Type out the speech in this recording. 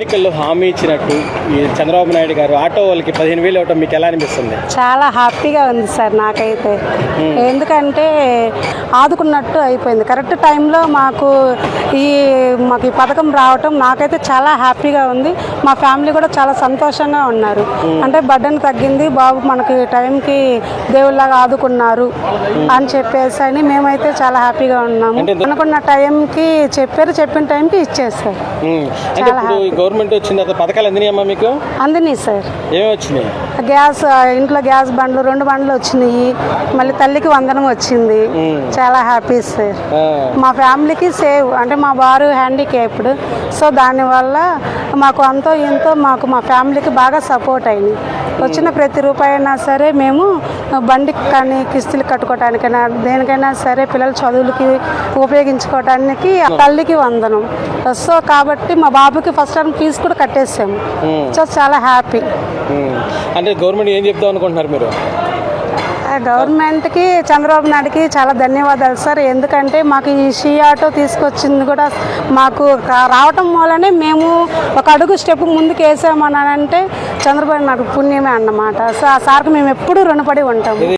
ఎన్నికల్లో హామీ ఇచ్చినట్టు ఈ చంద్రబాబు నాయుడు గారు ఆటో వాళ్ళకి 15,000 ఇవ్వటం మీకు ఎలా అనిపిస్తుంది? చాలా హ్యాపీగా ఉంది సార్ నాకైతే. ఎందుకంటే ఆదుకున్నట్టు అయిపోయింది. కరెక్ట్ టైంలో మాకు ఈ పథకం రావటం నాకైతే చాలా హ్యాపీగా ఉంది. మా ఫ్యామిలీ కూడా చాలా సంతోషంగా ఉన్నారు. అంటే బర్డెన్ తగ్గింది, బాబు మనకి టైంకి దేవుళ్ళగా ఆదుకున్నారు అని చెప్పేసి అని మేమైతే చాలా హ్యాపీగా ఉన్నాము. అనుకున్న టైంకి చెప్పిన టైంకి ఇచ్చేస్తారు. గవర్నమెంట్ వచ్చిన తర్వాత పథకాలు అందినాయమ్మా మీకు? అందినాయి సార్. ఏమి వచ్చినాయి? గ్యాస్, ఇంట్లో గ్యాస్ బండ్లు 2 బండ్లు వచ్చినాయి. మళ్ళీ తల్లికి వందనం వచ్చింది. చాలా హ్యాపీ సార్. మా ఫ్యామిలీకి సేవ్, అంటే మా వారు హ్యాండిక్యాప్డ్, సో దానివల్ల మాకు అంతో ఎంతో మా ఫ్యామిలీకి బాగా సపోర్ట్ అయింది. వచ్చిన ప్రతి రూపాయి అయినా సరే మేము బండికి కానీ కిస్తులు కట్టుకోవటానికైనా దేనికైనా సరే పిల్లల చదువులకి ఉపయోగించుకోవటానికి తల్లికి వందనం. సో కాబట్టి మా బాబుకి ఫస్ట్ టైం ఫీజు కూడా కట్టేసాము. సో చాలా హ్యాపీ. అంటే గవర్నమెంట్ ఏం చెప్తాం అనుకుంటున్నారు మీరు? గవర్నమెంట్కి, చంద్రబాబు నాయుడుకి చాలా ధన్యవాదాలు సార్. ఎందుకంటే మాకు ఈ షీ ఆటో తీసుకొచ్చింది కూడా మాకు రావటం వల్లనే మేము ఒక అడుగు స్టెప్ ముందుకు వేసామని అంటే చంద్రబాబు నాయుడు పుణ్యమే అన్నమాట. సో ఆ సార్కి మేము ఎప్పుడూ రుణపడి ఉంటాము.